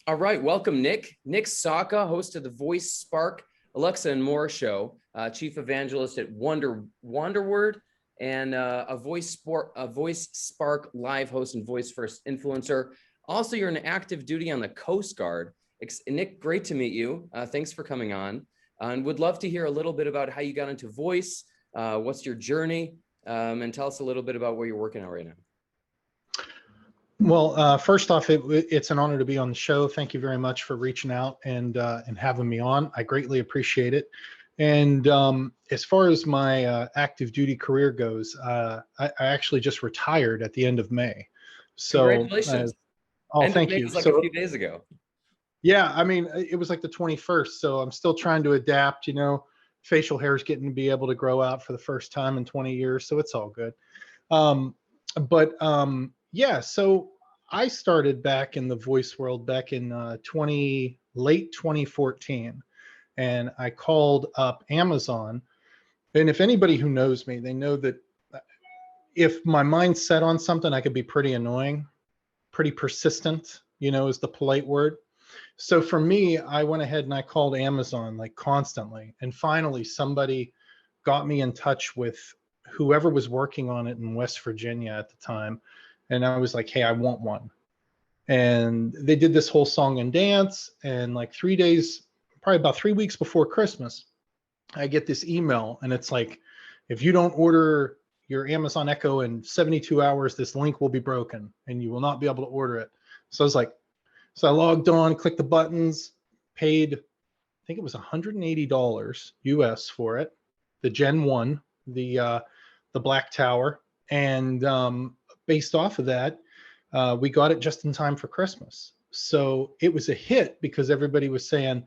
All right, welcome, Nick. Nick Sawka, host of the Voice Spark, Alexa and More show, chief evangelist at Wanderword, and a Voice Spark live host and voice first influencer. Also, you're an active duty on the Coast Guard. Nick, great to meet you. Thanks for coming on, and would love to hear a little bit about how you got into voice. What's your journey, and tell us a little bit about where you're working on right now. Well, first off, it's an honor to be on the show. Thank you very much for reaching out and having me on. I greatly appreciate it. And as far as my active duty career goes, I actually just retired at the end of May. So, congratulations! Thank you. Like a few days ago. Yeah, I mean, it was like the 21st, so I'm still trying to adapt. You know, facial hair is getting to be able to grow out for the first time in 20 years, so it's all good. Yeah, so I started back in the voice world back in late 2014, and I called up Amazon. And if anybody who knows me, they know that if my mind's set on something, I could be pretty annoying, pretty persistent, is the polite word. So for me, I went ahead and I called Amazon like constantly. And finally, somebody got me in touch with whoever was working on it in West Virginia at the time. And I was like, hey, I want one. And they did this whole song and dance. And like 3 days, probably about 3 weeks before Christmas, I get this email. And it's like, if you don't order your Amazon Echo in 72 hours, this link will be broken and you will not be able to order it. So I was like, so I logged on, clicked the buttons, paid, I think it was $180 US for it, the Gen 1, the Black Tower. And based off of that, we got it just in time for Christmas. So it was a hit because everybody was saying,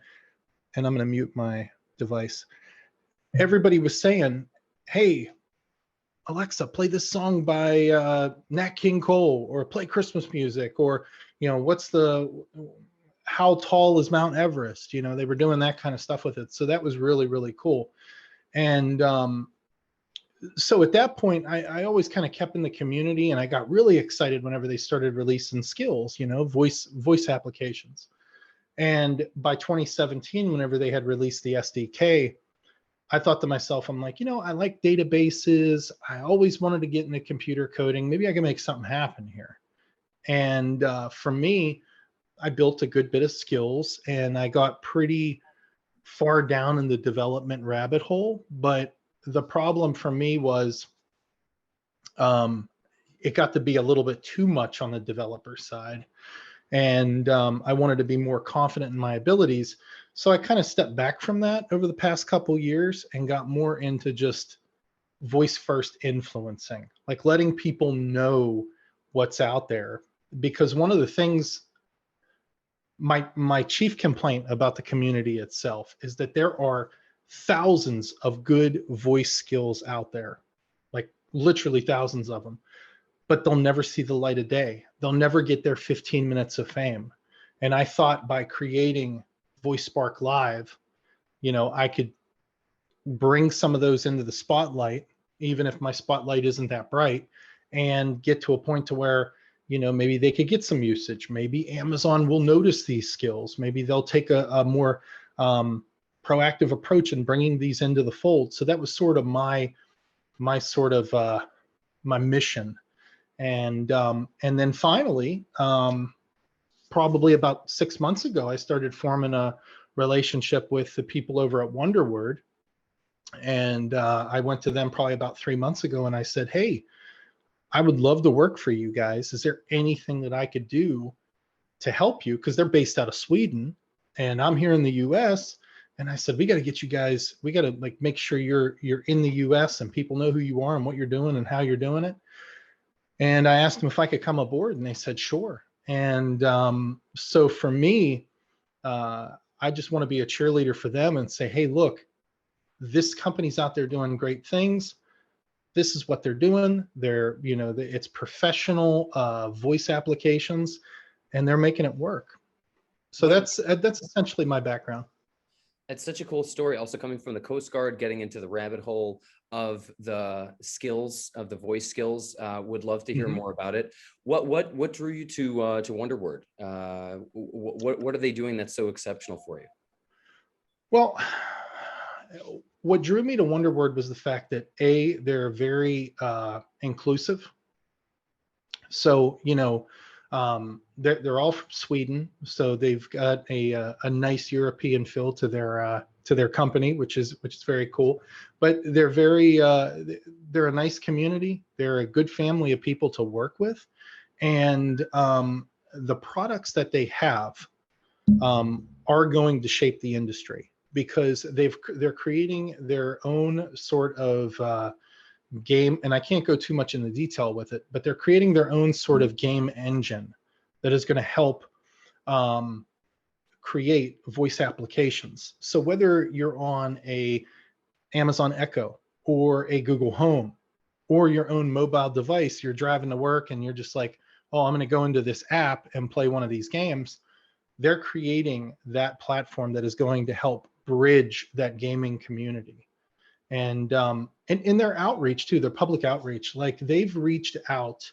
and I'm going to mute my device. Everybody was saying, hey, Alexa, play this song by Nat King Cole, or play Christmas music, or, how tall is Mount Everest? They were doing that kind of stuff with it. So that was really, really cool. And so at that point, I always kind of kept in the community, and I got really excited whenever they started releasing skills, voice applications. And by 2017, whenever they had released the SDK, I thought to myself, I'm like, I like databases. I always wanted to get into computer coding. Maybe I can make something happen here. And for me, I built a good bit of skills, and I got pretty far down in the development rabbit hole. But the problem for me was it got to be a little bit too much on the developer side. And I wanted to be more confident in my abilities. So I kind of stepped back from that over the past couple years and got more into just voice first influencing, like letting people know what's out there. Because one of the things, my chief complaint about the community itself is that there are thousands of good voice skills out there, like literally thousands of them, but they'll never see the light of day. They'll never get their 15 minutes of fame. And I thought by creating Voice Spark Live, I could bring some of those into the spotlight, even if my spotlight isn't that bright, and get to a point to where, maybe they could get some usage. Maybe Amazon will notice these skills. Maybe they'll take a more proactive approach in bringing these into the fold. So that was sort of my mission. And then finally, probably about 6 months ago, I started forming a relationship with the people over at Wanderword. And I went to them probably about 3 months ago, and I said, hey, I would love to work for you guys. Is there anything that I could do to help you? Because they're based out of Sweden, and I'm here in the US. And I said, we got to get you guys, we got to like make sure you're in the US and people know who you are and what you're doing and how you're doing it. And I asked them if I could come aboard, and they said, sure. And so for me, I just want to be a cheerleader for them and say, hey, look, this company's out there doing great things. This is what they're doing. They're, it's professional voice applications, and they're making it work. So that's essentially my background. It's such a cool story. Also coming from the Coast Guard, getting into the rabbit hole of the skills, of the voice skills. Would love to hear Mhm. more about it. What drew you to Wanderword? What are they doing that's so exceptional for you? Well, what drew me to Wonderword was the fact that they're very inclusive. So, they're all from Sweden, so they've got a nice European feel to their company, which is very cool. But they're a nice community. They're a good family of people to work with, and the products that they have are going to shape the industry because they're creating their own sort of game, and I can't go too much into detail with it, but they're creating their own sort of game engine that is going to help um, create voice applications. So whether you're on a Amazon Echo or a Google Home or your own mobile device, you're driving to work and you're just like, oh, I'm going to go into this app and play one of these games. They're creating that platform that is going to help bridge that gaming community. And in their outreach too, their public outreach, like they've reached out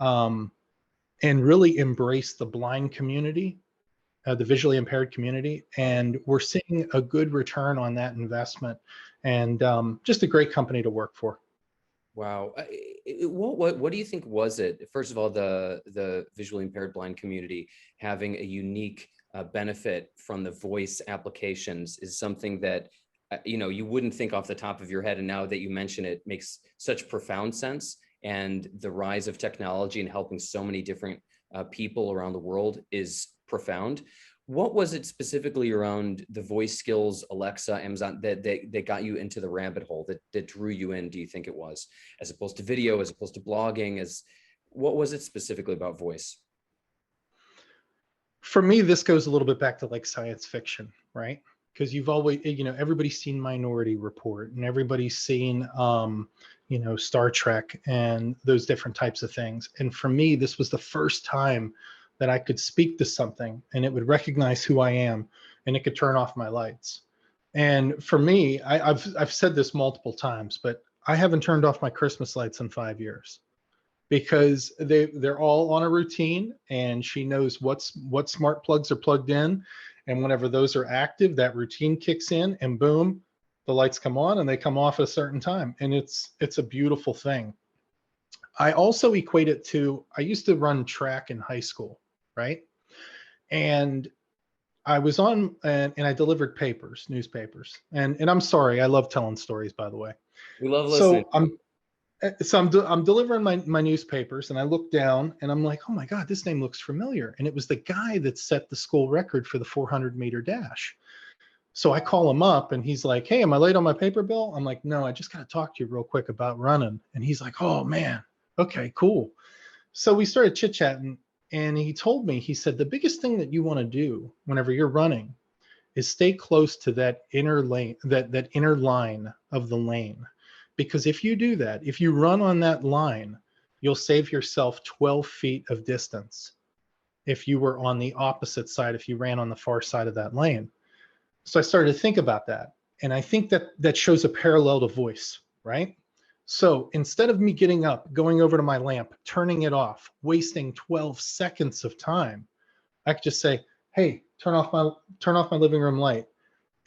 um, and really embraced the blind community, the visually impaired community, and we're seeing a good return on that investment, and just a great company to work for. Wow. What do you think was it? First of all, the visually impaired blind community having a unique benefit from the voice applications is something that you wouldn't think off the top of your head, and now that you mention it, makes such profound sense. And the rise of technology and helping so many different people around the world is profound. What was it specifically around the voice skills, Alexa, Amazon, that got you into the rabbit hole, that drew you in, do you think it was, as opposed to video, as opposed to blogging? What was it specifically about voice? For me, this goes a little bit back to like science fiction, right? Because you've always, everybody's seen Minority Report and everybody's seen, Star Trek and those different types of things. And for me, this was the first time that I could speak to something and it would recognize who I am and it could turn off my lights. And for me, I've said this multiple times, but I haven't turned off my Christmas lights in 5 years because they're all on a routine and she knows what smart plugs are plugged in, and whenever those are active, that routine kicks in and boom, the lights come on and they come off at a certain time, and it's a beautiful thing. I also equate it to, I used to run track in high school, right? And I was on and I delivered newspapers, and I'm sorry, I love telling stories, by the way. We love listening. So I'm delivering my newspapers, and I look down and I'm like, oh my God, this name looks familiar. And it was the guy that set the school record for the 400-meter dash. So I call him up and he's like, hey, am I late on my paper bill? I'm like, no, I just got to talk to you real quick about running. And he's like, oh man, okay, cool. So we started chit chatting, and he told me, he said, the biggest thing that you want to do whenever you're running is stay close to that inner lane, that inner line of the lane. Because if you do that, if you run on that line, you'll save yourself 12 feet of distance if you were on the opposite side, if you ran on the far side of that lane. So I started to think about that. And I think that shows a parallel to voice, right? So instead of me getting up, going over to my lamp, turning it off, wasting 12 seconds of time, I could just say, hey, turn off my living room light.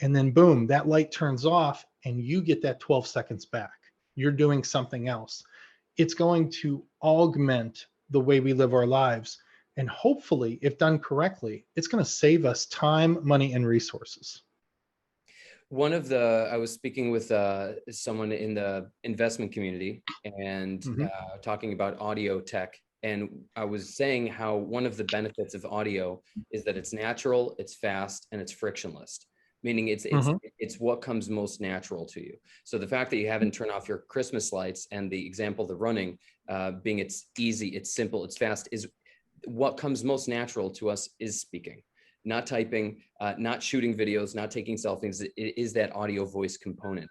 And then boom, that light turns off and you get that 12 seconds back. You're doing something else. It's going to augment the way we live our lives. And hopefully, if done correctly, it's going to save us time, money, and resources. I was speaking with someone in the investment community and talking about audio tech. And I was saying how one of the benefits of audio is that it's natural, it's fast, and it's frictionless, meaning it's what comes most natural to you. So the fact that you haven't turned off your Christmas lights, and the example, the running, being it's easy, it's simple, it's fast, is what comes most natural to us is speaking, not typing, not shooting videos, not taking selfies. It is that audio voice component.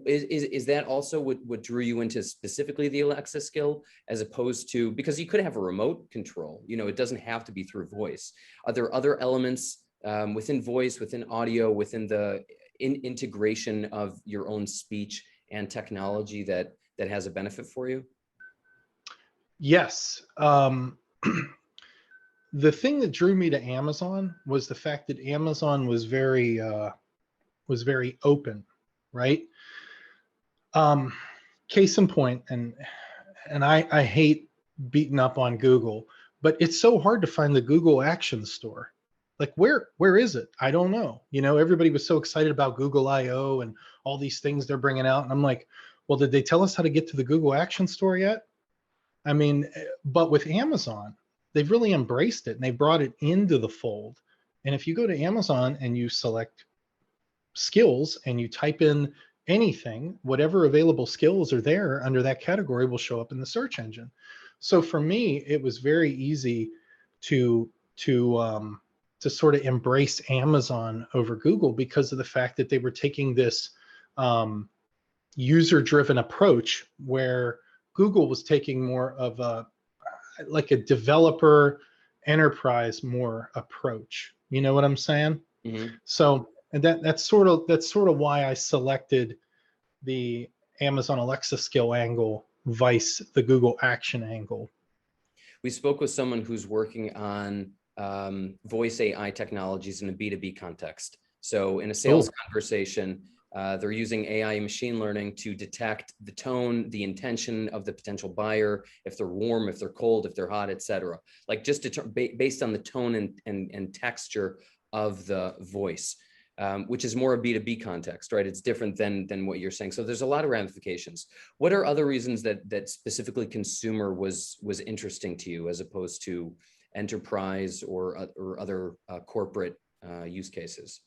Is that also what drew you into specifically the Alexa skill, as opposed to, because you could have a remote control, it doesn't have to be through voice. Are there other elements within voice, within audio, within the integration of your own speech and technology that has a benefit for you? Yes. The thing that drew me to Amazon was the fact that Amazon was very open, right? Case in point, and I hate beating up on Google, but it's so hard to find the Google Action Store. Like where is it? I don't know. You know, everybody was so excited about Google I/O and all these things they're bringing out, and I'm like, well, did they tell us how to get to the Google Action Store yet? I mean, but with Amazon, they've really embraced it and they brought it into the fold. And if you go to Amazon and you select skills and you type in anything, whatever available skills are there under that category will show up in the search engine. So for me, it was very easy to sort of embrace Amazon over Google because of the fact that they were taking this user-driven approach where Google was taking more of a developer enterprise more approach. You know what I'm saying? Mm-hmm. So, and that's sort of why I selected the Amazon Alexa skill angle vice the Google Action angle. We spoke with someone who's working on voice AI technologies in a B2B context. So in a sales conversation, they're using AI and machine learning to detect the tone, the intention of the potential buyer, if they're warm, if they're cold, if they're hot, etc. Like just based on the tone and texture of the voice, which is more a B2B context, right? It's different than what you're saying. So there's a lot of ramifications. What are other reasons that specifically consumer was interesting to you as opposed to enterprise or other corporate use cases?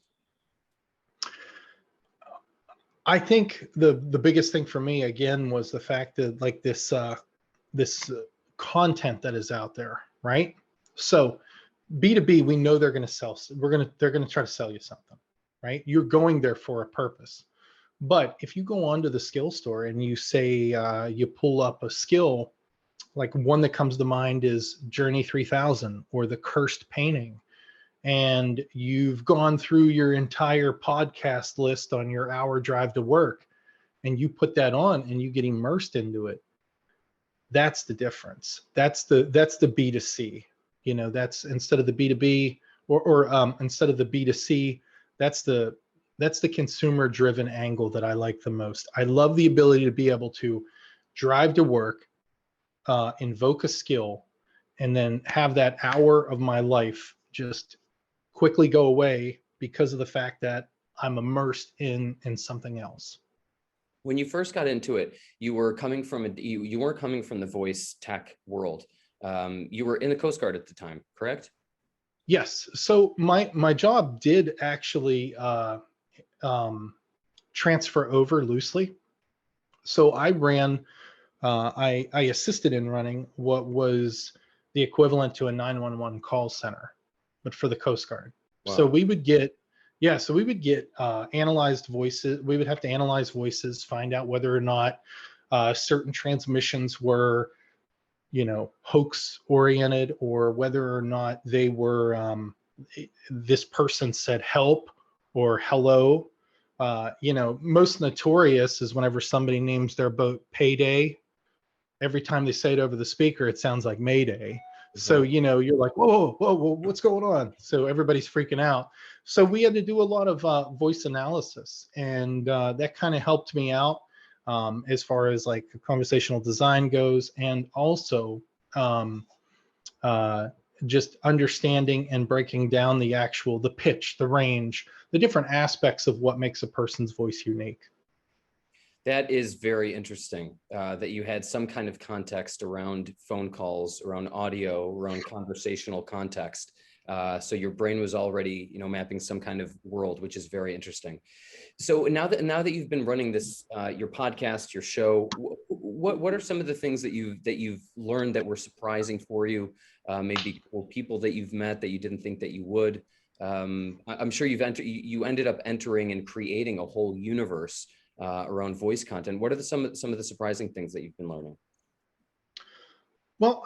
I think the biggest thing for me again was the fact that like this content that is out there, right? So B2B, we know they're going to sell. They're going to try to sell you something, right? You're going there for a purpose. But if you go onto the skill store and you say you pull up a skill, like one that comes to mind is Journey 3000 or the Cursed Painting, and you've gone through your entire podcast list on your hour drive to work and you put that on and you get immersed into it, that's the difference. That's the B2C. You know, that's instead of the B2B or instead of the B2C, that's the consumer driven angle that I like the most. I love the ability to be able to drive to work, invoke a skill, and then have that hour of my life just quickly go away because of the fact that I'm immersed in something else. When you first got into it, you were coming from you weren't coming from the voice tech world. You were in the Coast Guard at the time, correct? Yes. So my job did actually transfer over loosely. So I ran, I assisted in running what was the equivalent to a 911 call center, but for the Coast Guard. Wow. So we would get, analyzed voices. We would have to analyze voices, find out whether or not certain transmissions were, you know, hoax oriented, or whether or not they were, this person said help or hello. You know, most notorious is whenever somebody names their boat Payday. Every time they say it over the speaker, it sounds like Mayday. Mm-hmm. So, you know, you're like, whoa, what's going on? So everybody's freaking out. So we had to do a lot of voice analysis, and that kind of helped me out as far as like conversational design goes, and also just understanding and breaking down the pitch, the range, the different aspects of what makes a person's voice unique. That is very interesting, that you had some kind of context around phone calls, around audio, around conversational context. So your brain was already, you know, mapping some kind of world, which is very interesting. So now that you've been running this, your podcast, your show, what are some of the things that you've learned that were surprising for you, maybe or people that you've met that you didn't think that you would? I'm sure you ended up entering and creating a whole universe around voice content. What are some of the surprising things that you've been learning? Well,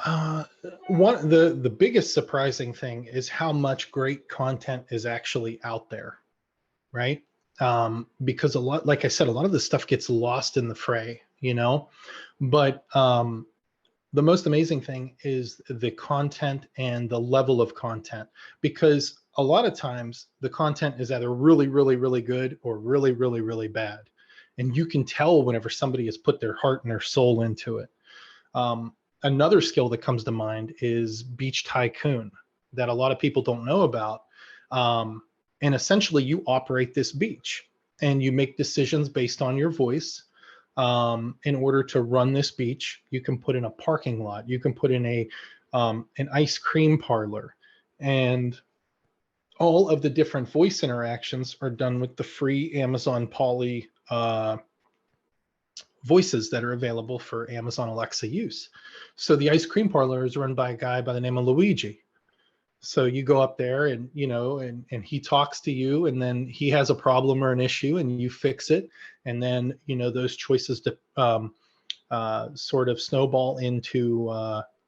the biggest surprising thing is how much great content is actually out there, right? because a lot, like I said, a lot of this stuff gets lost in the fray, you know. But the most amazing thing is the content and the level of content, because a lot of times the content is either really, really, really good or really, really, really bad. And you can tell whenever somebody has put their heart and their soul into it. Another skill that comes to mind is Beach Tycoon, that a lot of people don't know about. And essentially you operate this beach and you make decisions based on your voice. In order to run this beach, you can put in a parking lot, you can put in an ice cream parlor, and all of the different voice interactions are done with the free Amazon Polly voices that are available for Amazon Alexa use. So the ice cream parlor is run by a guy by the name of Luigi. So you go up there and, you know, and he talks to you, and then he has a problem or an issue and you fix it. And then, you know, those choices to sort of snowball into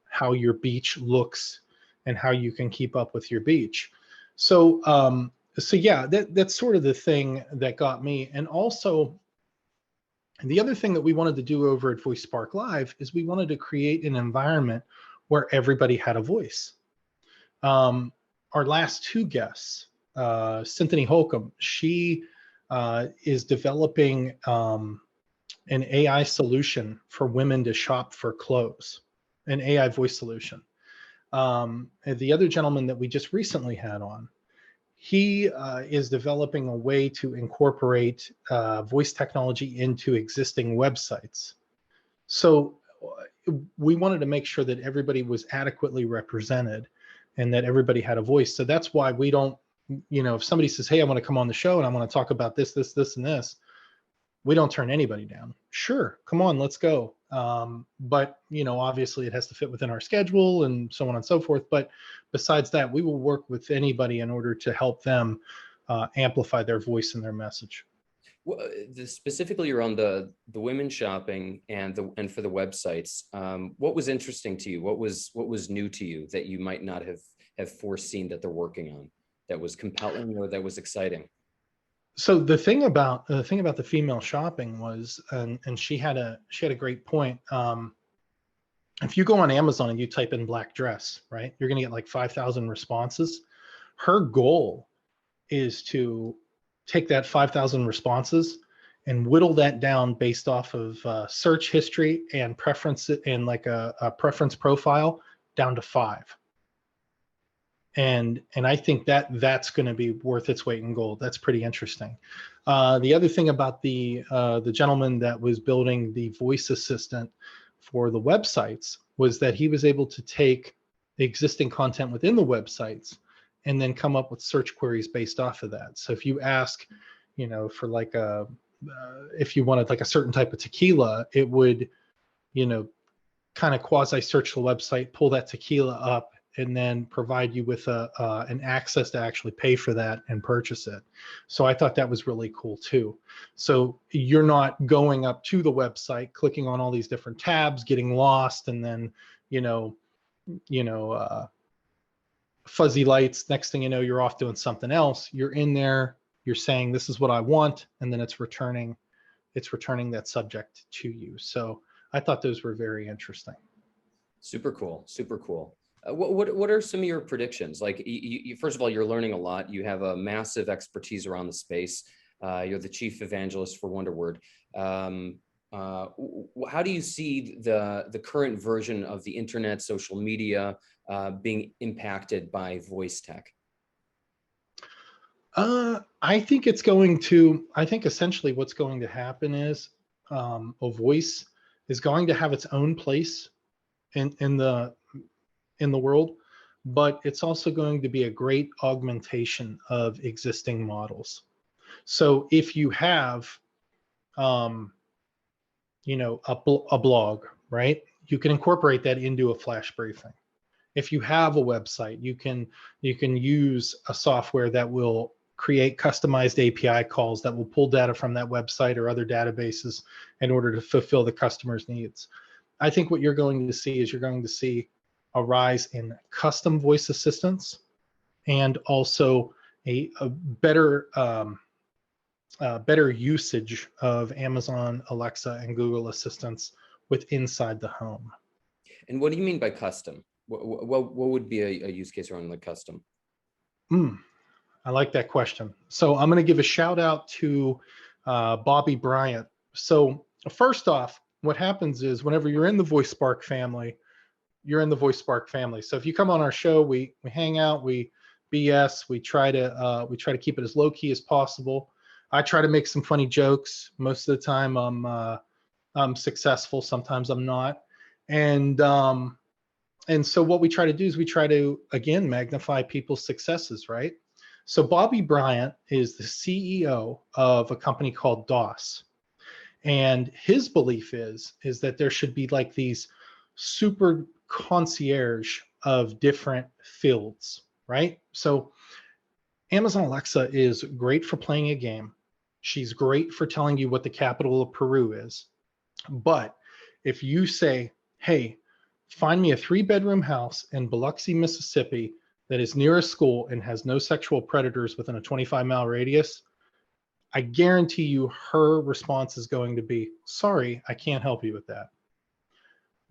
how your beach looks and how you can keep up with your beach. So, so yeah, that's sort of the thing that got me. And also, the other thing that we wanted to do over at Voice Spark Live is we wanted to create an environment where everybody had a voice. Our last two guests, Cynthia Holcomb, she is developing an AI solution for women to shop for clothes, an AI voice solution. And the other gentleman that we just recently had on, he is developing a way to incorporate voice technology into existing websites. So we wanted to make sure that everybody was adequately represented and that everybody had a voice. So that's why we don't, you know, if somebody says, hey, I want to come on the show and I want to talk about this, this, this, and this, we don't turn anybody down. Sure, come on, let's go. But, you know, obviously it has to fit within our schedule and so on and so forth. But besides that, we will work with anybody in order to help them amplify their voice and their message. Well, specifically around the women shopping and for the websites, what was interesting to you? What was new to you that you might not have foreseen that they're working on, that was compelling or that was exciting? So the thing about the female shopping was, and she had a great point. If you go on Amazon and you type in black dress, right, you're going to get like 5,000 responses. Her goal is to take that 5,000 responses and whittle that down based off of search history and preference, and like a preference profile down to 5. And I think that's going to be worth its weight in gold. That's pretty interesting. The other thing about the gentleman that was building the voice assistant for the websites was that he was able to take the existing content within the websites and then come up with search queries based off of that. So if you ask, you know, for like if you wanted like a certain type of tequila, it would, you know, kind of quasi search the website, pull that tequila up, and then provide you with an access to actually pay for that and purchase it. So I thought that was really cool too. So you're not going up to the website, clicking on all these different tabs, getting lost, and then, fuzzy lights. Next thing you know, you're off doing something else. You're in there, you're saying, this is what I want. And then it's returning that subject to you. So I thought those were very interesting. Super cool. Super cool. What are some of your predictions? Like, you first of all, you're learning a lot. You have a massive expertise around the space. You're the chief evangelist for Wanderword. How do you see the current version of the internet, social media being impacted by voice tech? I think essentially what's going to happen is a voice is going to have its own place in the world, but it's also going to be a great augmentation of existing models. So if you have, a blog, right, you can incorporate that into a flash briefing. If you have a website, you can use a software that will create customized API calls that will pull data from that website or other databases in order to fulfill the customer's needs. I think what you're going to see is a rise in custom voice assistants, and also a better better usage of Amazon Alexa and Google Assistants with inside the home. And what do you mean by custom? What would be a use case around like custom? I like that question. So I'm going to give a shout out to Bobby Bryant. So first off, what happens is whenever you're in the VoiceSpark family, you're in the VoiceSpark family. So if you come on our show, we hang out, we BS, we try to keep it as low key as possible. I try to make some funny jokes. Most of the time, I'm successful. Sometimes I'm not. And so what we try to do is we try to again magnify people's successes, right? So Bobby Bryant is the CEO of a company called DOS. And his belief is that there should be like these super concierge of different fields, right? So Amazon Alexa is great for playing a game. She's great for telling you what the capital of Peru is. But if you say, hey, find me a 3-bedroom house in Biloxi, Mississippi that is near a school and has no sexual predators within a 25-mile radius, I guarantee you her response is going to be, sorry, I can't help you with that.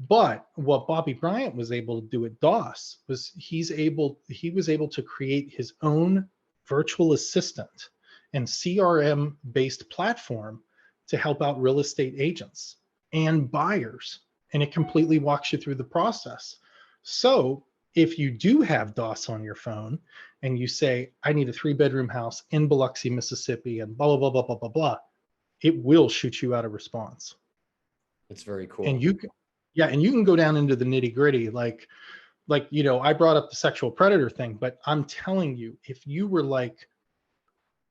But what Bobby Bryant was able to do at DOS was he was able to create his own virtual assistant and CRM-based platform to help out real estate agents and buyers. And it completely walks you through the process. So if you do have DOS on your phone and you say, I need a 3-bedroom house in Biloxi, Mississippi, and blah, blah, blah, blah, blah, blah, blah, it will shoot you out a response. It's very cool. And you can go down into the nitty gritty. Like, I brought up the sexual predator thing, but I'm telling you, if you were like,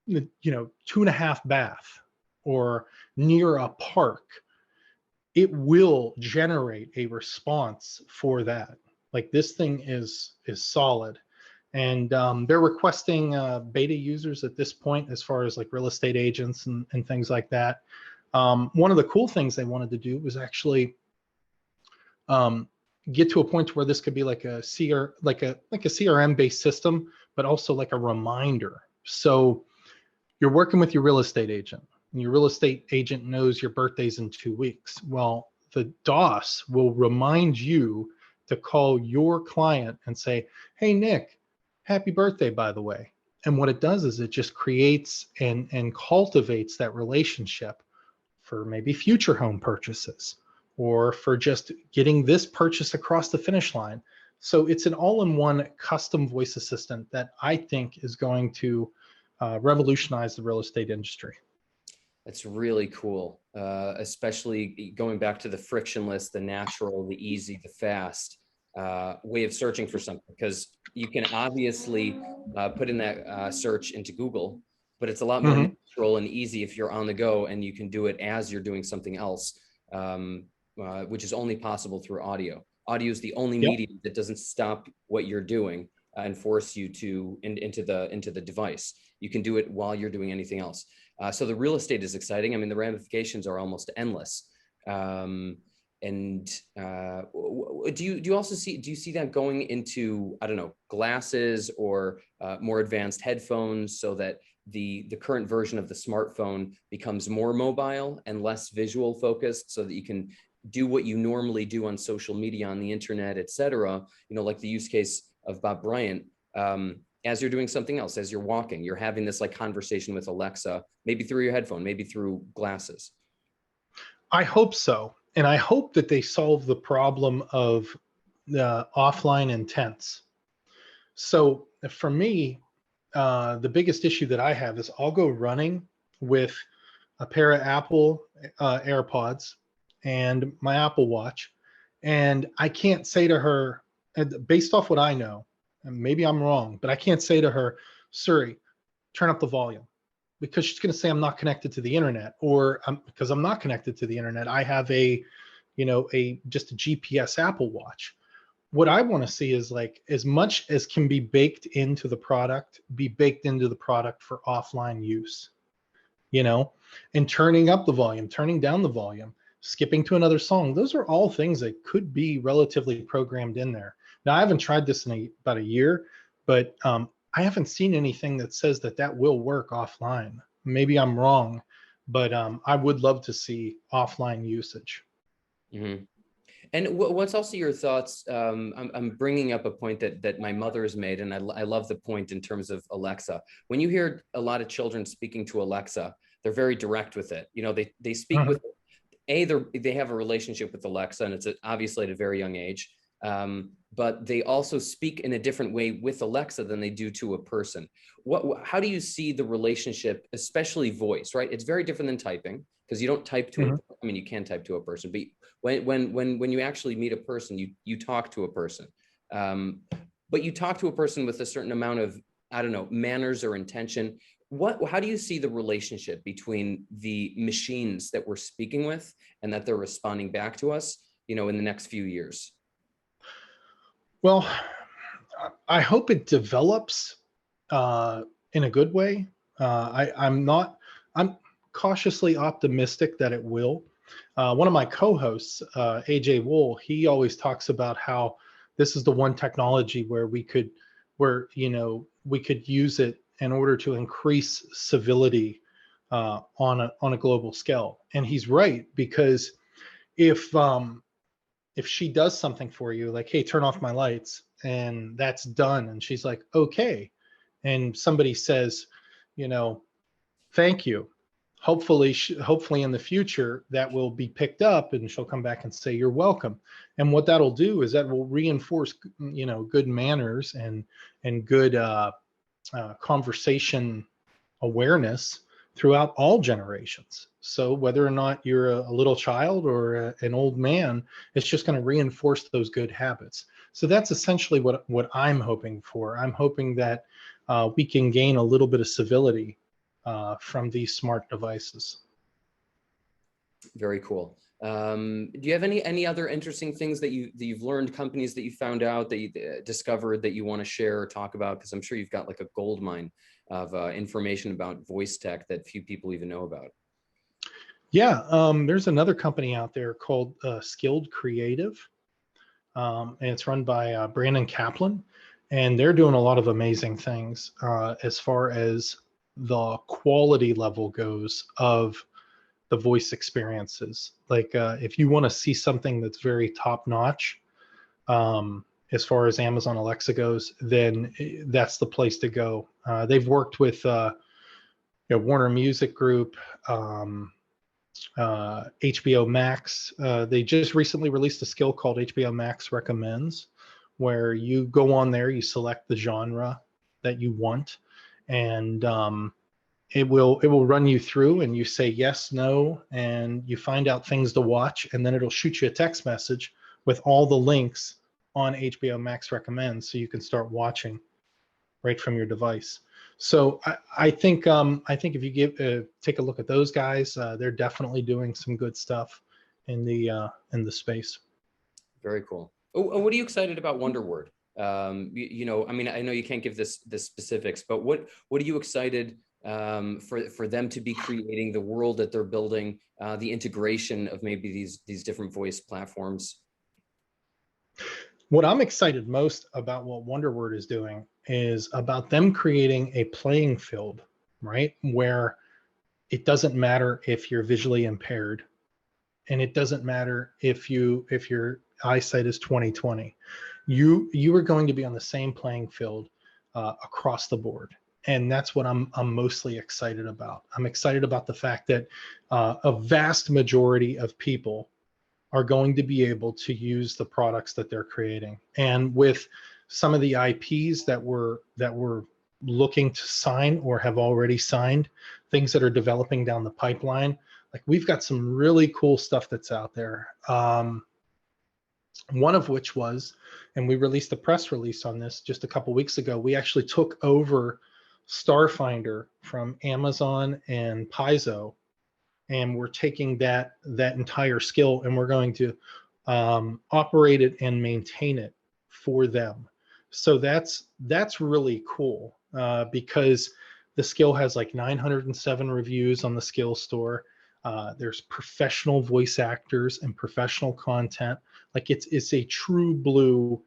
2.5 bath or near a park, it will generate a response for that. Like this thing is solid. And they're requesting beta users at this point as far as like real estate agents and things like that. One of the cool things they wanted to do was actually get to a point where this could be like a CRM based system, but also like a reminder. So you're working with your real estate agent, and your real estate agent knows your birthday's in 2 weeks. Well, the DOS will remind you to call your client and say, hey, Nick, happy birthday, by the way. And what it does is it just creates and cultivates that relationship for maybe future home purchases or for just getting this purchase across the finish line. So it's an all-in-one custom voice assistant that I think is going to revolutionize the real estate industry. That's really cool, especially going back to the frictionless, the natural, the easy, the fast way of searching for something, because you can obviously put in that search into Google, but it's a lot more natural and easy if you're on the go and you can do it as you're doing something else, which is only possible through audio. Audio is the only medium that doesn't stop what you're doing and force you to into the device. You can do it while you're doing anything else. So the real estate is exciting. I mean, the ramifications are almost endless. Do you also see that going into, I don't know, glasses or more advanced headphones, so that the current version of the smartphone becomes more mobile and less visual focused, so that you can do what you normally do on social media, on the internet, et cetera, like the use case of Bob Bryant, as you're doing something else, as you're walking, you're having this like conversation with Alexa, maybe through your headphone, maybe through glasses. I hope so. And I hope that they solve the problem of the offline intents. So for me, the biggest issue that I have is I'll go running with a pair of Apple AirPods and my Apple Watch, and I can't say to her, based off what I know, and maybe I'm wrong, but I can't say to her, Siri, turn up the volume, because she's going to say I'm not connected to the internet, or because I'm not connected to the internet, I have just a GPS Apple Watch. What I want to see is like as much as can be baked into the product, be baked into the product for offline use, and turning up the volume, turning down the volume, skipping to another song. Those are all things that could be relatively programmed in there. Now, I haven't tried this in about a year, but I haven't seen anything that says that will work offline. Maybe I'm wrong, but I would love to see offline usage. Mm-hmm. And what's also your thoughts? I'm bringing up a point that my mother has made, and I love the point in terms of Alexa. When you hear a lot of children speaking to Alexa, they're very direct with it. You know, they speak with they have a relationship with Alexa, and it's obviously at a very young age. But they also speak in a different way with Alexa than they do to a person. How do you see the relationship, especially voice? Right, it's very different than typing, because you don't type to I mean, you can type to a person, but when you actually meet a person, you talk to a person, but you talk to a person with a certain amount of, I don't know, manners or intention. How do you see the relationship between the machines that we're speaking with and that they're responding back to us, you know, in the next few years? Well, I hope it develops in a good way. I'm cautiously optimistic that it will. One of my co-hosts, AJ Wool, he always talks about how this is the one technology where we could use it in order to increase civility on a global scale. And he's right, because if she does something for you, like, hey, turn off my lights, and that's done, and she's like, okay, and somebody says, you know, thank you, hopefully in the future that will be picked up, and she'll come back and say, you're welcome. And what that'll do is that will reinforce, you know, good manners and good conversation awareness throughout all generations. So whether or not you're a little child or an old man, it's just going to reinforce those good habits. So that's essentially what I'm hoping for. I'm hoping that we can gain a little bit of civility from these smart devices. Very cool. Do you have any other interesting things that you've learned, companies that you found out, that you discovered, that you want to share or talk about? Because I'm sure you've got like a gold mine of information about voice tech that few people even know about. Yeah, there's another company out there called Skilled Creative, and it's run by Brandon Kaplan, and they're doing a lot of amazing things as far as the quality level goes of the voice experiences. Like if you want to see something that's very top notch, as far as Amazon Alexa goes, then that's the place to go. They've worked with Warner Music Group, HBO Max. They just recently released a skill called HBO Max Recommends, where you go on there, you select the genre that you want, and it will run you through, and you say yes, no, and you find out things to watch, and then it'll shoot you a text message with all the links on HBO Max Recommends, so you can start watching right from your device. So I think if you take a look at those guys, they're definitely doing some good stuff in the space. Very cool. Oh, what are you excited about Wanderword? You know, I mean, I know you can't give this specifics, but what are you excited for them to be creating, the world that they're building, the integration of maybe these different voice platforms? What I'm excited most about what Wanderword is doing is about them creating a playing field, right? Where it doesn't matter if you're visually impaired, and it doesn't matter if your eyesight is 20/20. You are going to be on the same playing field across the board. And that's what I'm mostly excited about. I'm excited about the fact that a vast majority of people are going to be able to use the products that they're creating. And with some of the IPs that we're looking to sign or have already signed, things that are developing down the pipeline, like we've got some really cool stuff that's out there. One of which was, and we released a press release on this just a couple weeks ago, we actually took over Starfinder from Amazon and Paizo, and we're taking that entire skill, and we're going to operate it and maintain it for them. So that's really cool because the skill has like 907 reviews on the skill store. There's professional voice actors and professional content. Like it's a true blue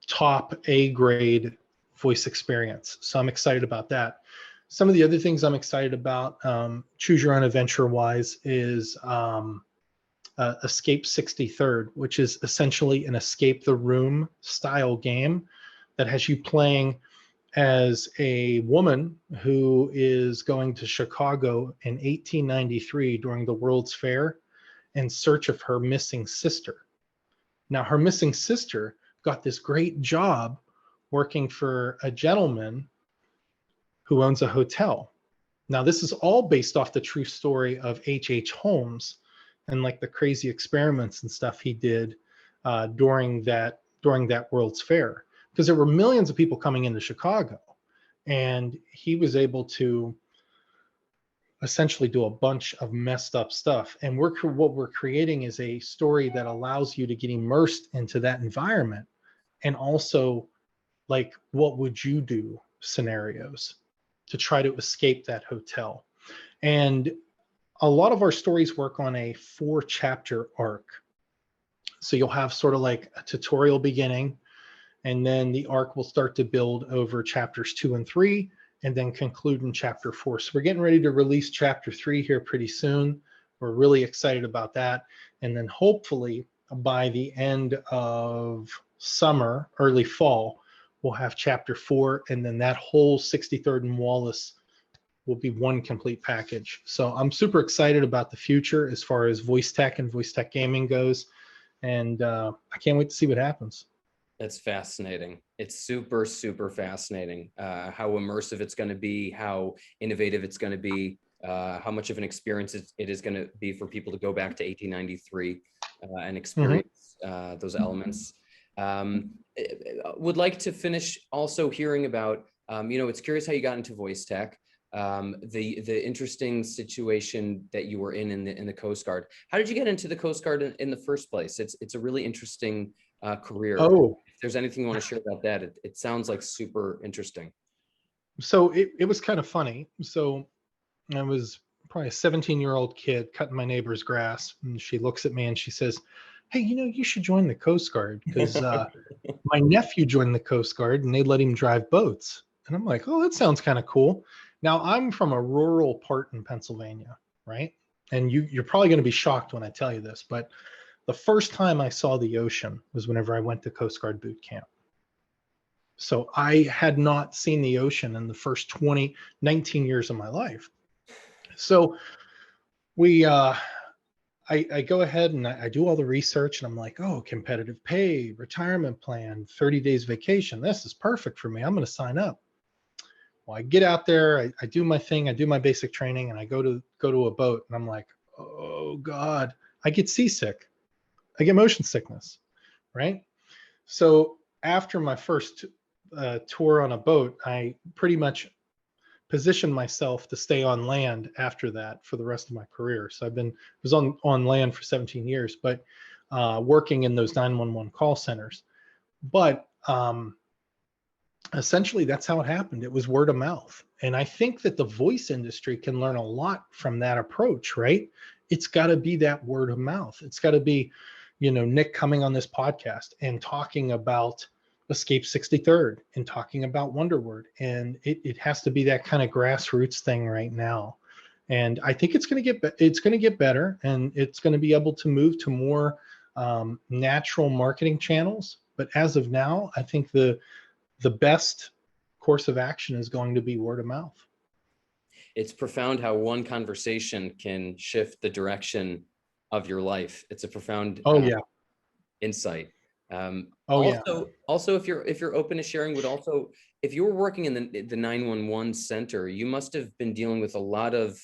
top A grade voice experience. So I'm excited about that. Some of the other things I'm excited about, choose your own adventure wise, is Escape 63rd, which is essentially an escape the room style game that has you playing as a woman who is going to Chicago in 1893 during the World's Fair in search of her missing sister. Now, her missing sister got this great job working for a gentleman who owns a hotel. Now, this is all based off the true story of H.H. Holmes and like the crazy experiments and stuff he did during that World's Fair, because there were millions of people coming into Chicago, and he was able to essentially do a bunch of messed up stuff. And what we're creating is a story that allows you to get immersed into that environment, and also like, what would you do scenarios to try to escape that hotel. And a lot of our stories work on a 4-chapter arc. So you'll have sort of like a tutorial beginning, and then the arc will start to build over chapters 2 and 3, and then conclude in chapter 4. So we're getting ready to release chapter 3 here pretty soon. We're really excited about that. And then hopefully by the end of summer, early fall, we'll have chapter 4, and then that whole 63rd and Wallace will be one complete package. So I'm super excited about the future as far as voice tech and voice tech gaming goes. And I can't wait to see what happens. That's fascinating. It's super, super fascinating how immersive it's going to be, how innovative it's going to be, how much of an experience it is going to be for people to go back to 1893 and experience those elements. Would like to finish also hearing about, it's curious how you got into voice tech. The interesting situation that you were in the Coast Guard. How did you get into the Coast Guard in the first place? It's a really interesting career. Oh, if there's anything you want to share about that, it sounds like super interesting. So it was kind of funny. So I was probably a 17-year-old kid cutting my neighbor's grass, and she looks at me and she says, "Hey, you should join the Coast Guard, because my nephew joined the Coast Guard and they let him drive boats." And I'm like, "Oh, that sounds kind of cool." Now, I'm from a rural part in Pennsylvania, right? And you're probably going to be shocked when I tell you this, but the first time I saw the ocean was whenever I went to Coast Guard boot camp. So I had not seen the ocean in the first 19 years of my life. So I go ahead and I do all the research, and I'm like, oh, competitive pay, retirement plan, 30 days vacation. This is perfect for me. I'm going to sign up. Well, I get out there, I do my thing, I do my basic training, and I go to a boat, and I'm like, oh God, I get seasick. I get motion sickness, right? So after my first tour on a boat, I pretty much positioned myself to stay on land after that for the rest of my career. So was on land for 17 years, but working in those 911 call centers. But essentially, that's how it happened. It was word of mouth. And I think that the voice industry can learn a lot from that approach, right? It's got to be that word of mouth. It's got to be, Nick coming on this podcast and talking about Escape 63rd and talking about Wanderword. And it has to be that kind of grassroots thing right now. And I think it's going to get better, and it's going to be able to move to more natural marketing channels. But as of now, I think the best course of action is going to be word of mouth. It's profound how one conversation can shift the direction of your life. It's a profound insight. Also, if you're open to sharing, if you were working in the 911 center, you must have been dealing with a lot of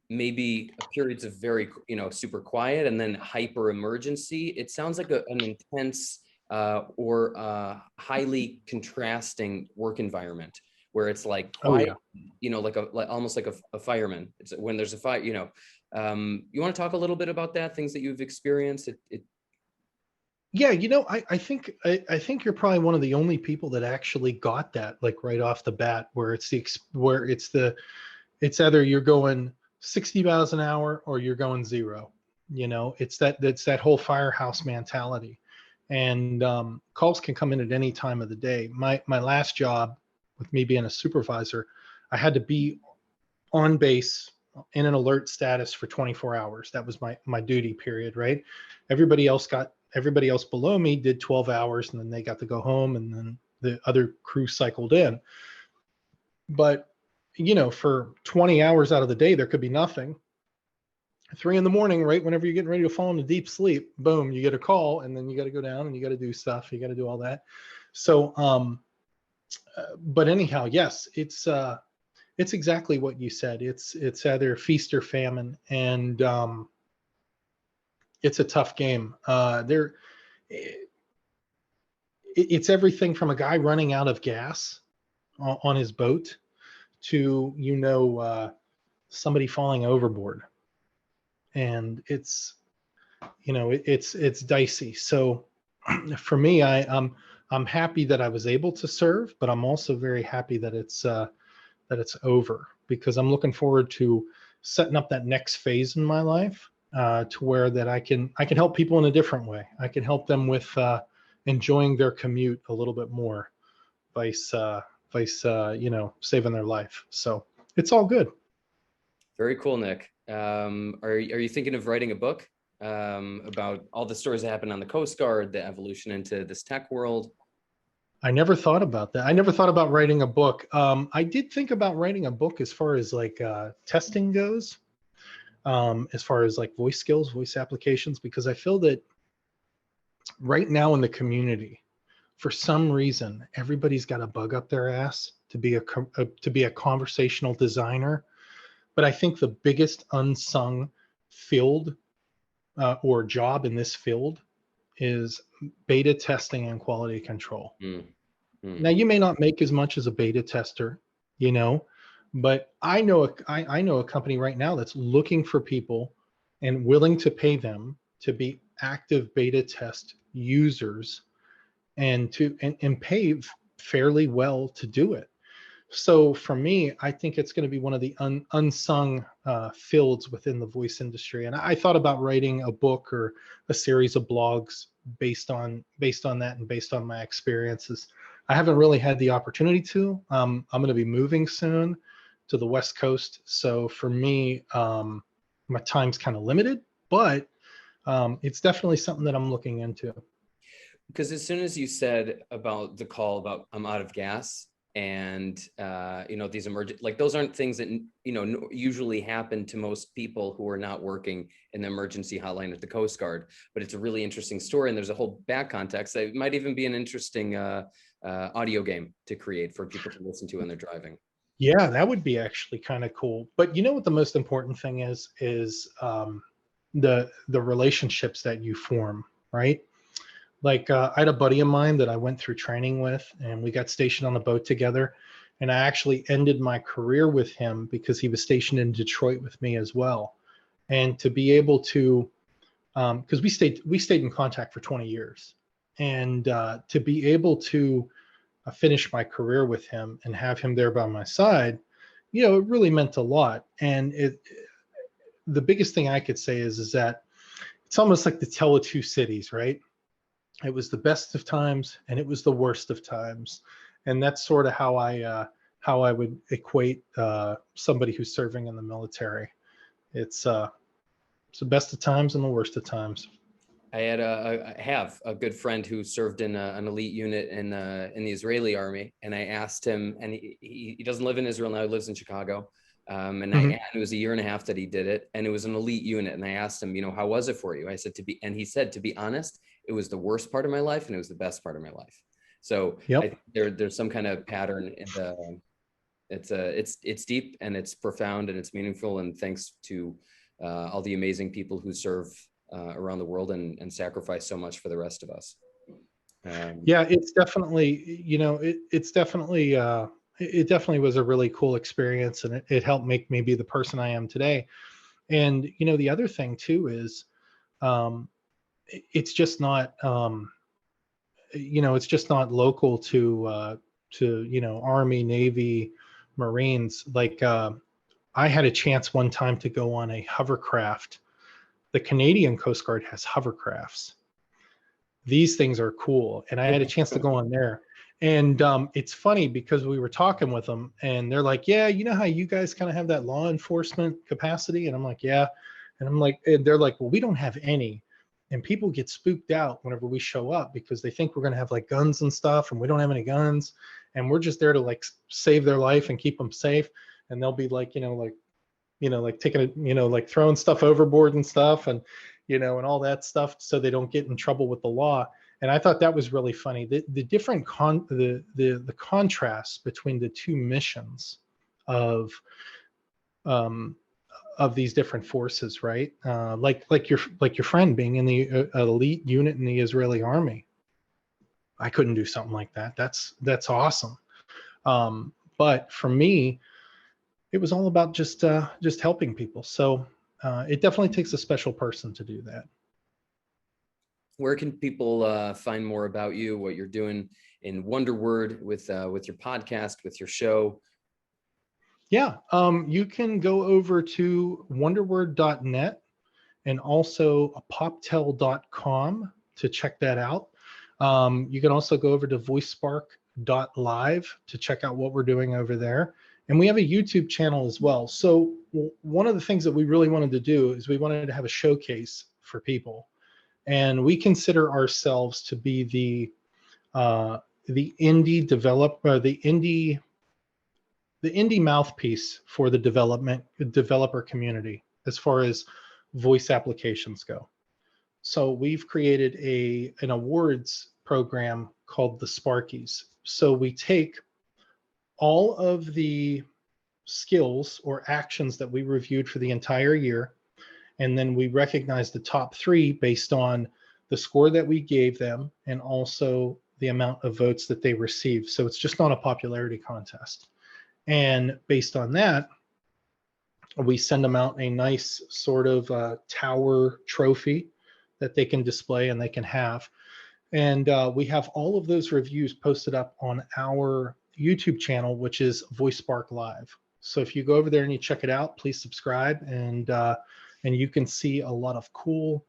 maybe periods of very, super quiet and then hyper emergency. It sounds like an intense or highly contrasting work environment where it's like quiet, almost like a fireman. It's when there's a fire, you want to talk a little bit about that, things that you've experienced? Yeah, I think you're probably one of the only people that actually got that, like right off the bat, where it's either you're going 60 miles an hour or you're going 0. It's that whole firehouse mentality. And calls can come in at any time of the day. My last job, with me being a supervisor, I had to be on base in an alert status for 24 hours. That was my duty period, right? Everybody else below me did 12 hours, and then they got to go home, and then the other crew cycled in. But, for 20 hours out of the day, there could be nothing. 3 a.m, right whenever you're getting ready to fall into deep sleep, boom, you get a call, and then you got to go down and you got to do stuff. You got to do all that. So, but anyhow, yes, it's exactly what you said. It's either feast or famine, and it's a tough game. It's everything from a guy running out of gas on his boat to somebody falling overboard, and it's dicey. So for me, I'm happy that I was able to serve, but I'm also very happy that it's over, because I'm looking forward to setting up that next phase in my life, to where that I can help people in a different way. I can help them with enjoying their commute a little bit more, vice saving their life. So it's all good. Very cool, Nick. Are you thinking of writing a book about all the stories that happen on the Coast Guard, the evolution into this tech world? I never thought about that. I never thought about writing a book. I did think about writing a book as far as like testing goes, as far as like voice skills, voice applications, because I feel that right now in the community, for some reason, everybody's got a bug up their ass to be a conversational designer. But I think the biggest unsung field or job in this field is beta testing and quality control. Now, you may not make as much as a beta tester, but I know a company right now that's looking for people and willing to pay them to be active beta test users and pay fairly well to do it. So for me, I think it's going to be one of the unsung fields within the voice industry. And I thought about writing a book or a series of blogs based on that and based on my experiences. I haven't really had the opportunity to. I'm going to be moving soon to the West Coast. So for me, my time's kind of limited, but it's definitely something that I'm looking into. Because as soon as you said about the call about I'm out of gas, and these emergent, like, those aren't things that usually happen to most people who are not working in the emergency hotline at the Coast Guard. But it's a really interesting story, and there's a whole back context. It might even be an interesting audio game to create for people to listen to when they're driving. Yeah, that would be actually kind of cool. But you know what the most important thing is the relationships that you form, right? Like I had a buddy of mine that I went through training with, and we got stationed on the boat together. And I actually ended my career with him because he was stationed in Detroit with me as well. And to be able to, because we stayed in contact for 20 years, and to be able to finish my career with him and have him there by my side, it really meant a lot. And the biggest thing I could say is that it's almost like the tale of two cities, right? It was the best of times and it was the worst of times. And that's sort of how I would equate somebody who's serving in the military. It's the best of times and the worst of times. I have a good friend who served in an elite unit in the Israeli army, and I asked him, and he doesn't live in Israel now; he lives in Chicago. And it was 1.5 years that he did it, and it was an elite unit. And I asked him, how was it for you? I said and he said, to be honest, it was the worst part of my life, and it was the best part of my life. So yep. I think there's some kind of pattern in the. It's deep and it's profound and it's meaningful, and thanks to all the amazing people who serve around the world and sacrifice so much for the rest of us. Yeah, it's definitely, it definitely was a really cool experience, and it helped make me be the person I am today. And, the other thing too is, it's just not, it's just not local to Army, Navy, Marines. Like, I had a chance one time to go on a hovercraft. The Canadian Coast Guard has hovercrafts. These things are cool. And I had a chance to go on there. And it's funny because we were talking with them and they're like, yeah, you know how you guys kind of have that law enforcement capacity? And I'm like, yeah. And I'm like, and they're like, well, we don't have any. And people get spooked out whenever we show up because they think we're going to have like guns and stuff, and we don't have any guns. And we're just there to like save their life and keep them safe. And they'll be like, like taking it, like throwing stuff overboard and stuff, and, and all that stuff so they don't get in trouble with the law. And I thought that was really funny. The different the contrast between the two missions of these different forces, right? Like your friend being in the elite unit in the Israeli army. I couldn't do something like that. That's awesome. But for me, it was all about just helping people. So it definitely takes a special person to do that. Where can people find more about you, what you're doing in Wanderword with your podcast, with your show? Yeah, you can go over to wanderword.net and also poptale.com to check that out. You can also go over to voicespark.live to check out what we're doing over there. And we have a YouTube channel as well. So one of the things that we really wanted to do is we wanted to have a showcase for people. And we consider ourselves to be the indie mouthpiece for the developer community as far as voice applications go. So we've created an awards program called the Sparkies. So we take all of the skills or actions that we reviewed for the entire year, and then we recognize the top 3 based on the score that we gave them and also the amount of votes that they received. So it's just not a popularity contest. And based on that, we send them out a nice sort of tower trophy that they can display and they can have. And we have all of those reviews posted up on our YouTube channel, which is VoiceSpark Live. So if you go over there and you check it out, please subscribe, and you can see a lot of cool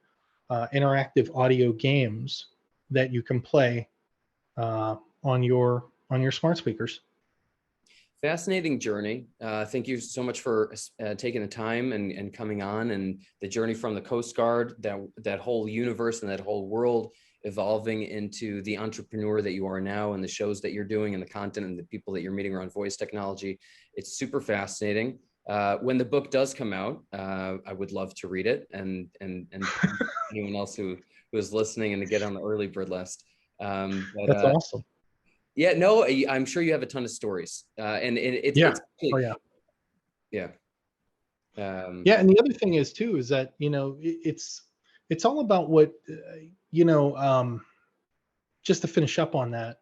interactive audio games that you can play on your smart speakers. Fascinating journey. Thank you so much for taking the time and coming on, and the journey from the Coast Guard, that whole universe and that whole world evolving into the entrepreneur that you are now, and the shows that you're doing and the content and the people that you're meeting around voice technology. It's super fascinating. When the book does come out, I would love to read it, and anyone else who is listening and to get on the early bird list. That's awesome. Yeah, no, I'm sure you have a ton of stories, and it's yeah. It's, oh yeah, yeah, yeah. And the other thing is too is that it's all about what just to finish up on that.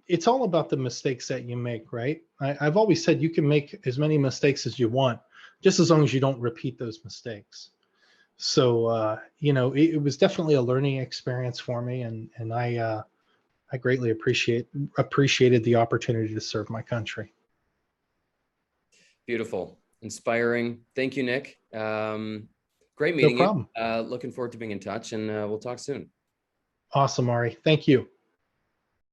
It's all about the mistakes that you make, right? I've always said you can make as many mistakes as you want, just as long as you don't repeat those mistakes. So it was definitely a learning experience for me, and I greatly appreciated the opportunity to serve my country. Beautiful, inspiring. Thank you, Nick. Great meeting you. Looking forward to being in touch, and we'll talk soon. Awesome, Ari. Thank you.